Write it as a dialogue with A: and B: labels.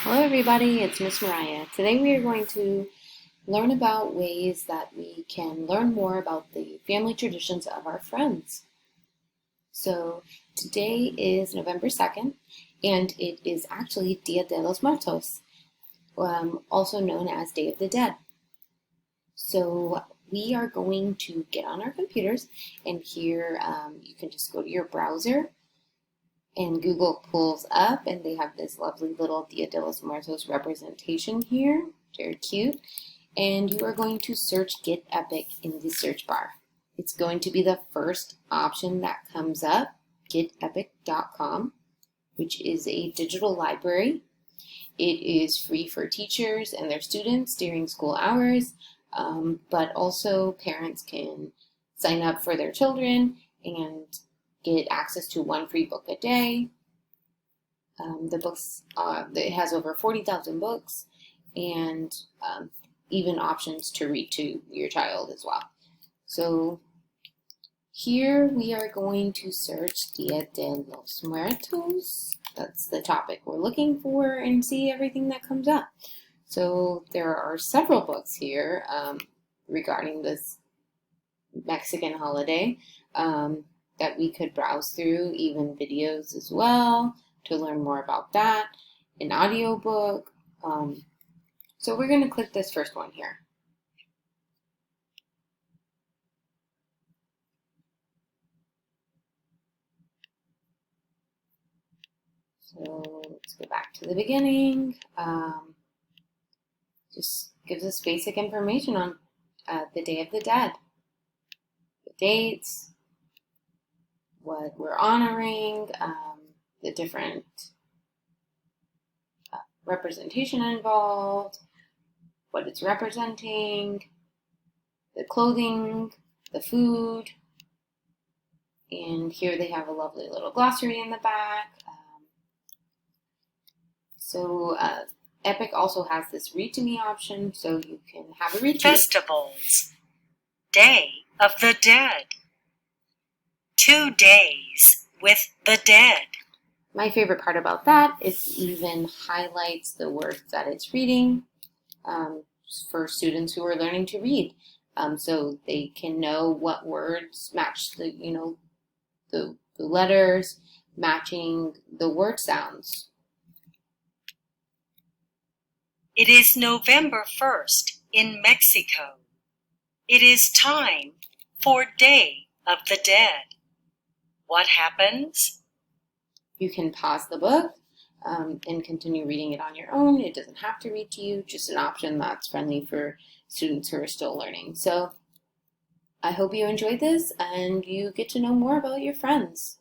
A: Hello everybody, it's Miss Mariah. Today we are going to learn about ways that we can learn more about the family traditions of our friends. So today is November 2nd and it is actually Dia de los Muertos, also known as Day of the Dead. So we are going to get on our computers and here you can just go to your browser and Google pulls up and they have this lovely little Dia de los Muertos representation here. Very cute. And you are going to search Get Epic in the search bar. It's going to be the first option that comes up, getepic.com, which is a digital library. It is free for teachers and their students during school hours, but also parents can sign up for their children and get access to one free book a day. The books, it has over 40,000 books and even options to read to your child as well. So here we are going to search Dia de los Muertos. That's the topic we're looking for and see everything that comes up. So there are several books here regarding this Mexican holiday that we could browse through, even videos as well to learn more about that, an audiobook. So we're going to click this first one here. So let's go back to the beginning. Just gives us basic information on the Day of the Dead, the dates, what we're honoring, the different representation involved, what it's representing, the clothing, the food, and here they have a lovely little glossary in the back. Epic also has this read to me option, so you can have a read to
B: Festivals. Day of the Dead. 2 days with the dead.
A: My favorite part about that is it even highlights the words that it's reading for students who are learning to read, so they can know what words match the letters matching the word sounds.
B: It is November 1st in Mexico. It is time for Day of the Dead. What happens?
A: You can pause the book and continue reading it on your own. It doesn't have to read to you, just an option that's friendly for students who are still learning. So I hope you enjoyed this and you get to know more about your friends.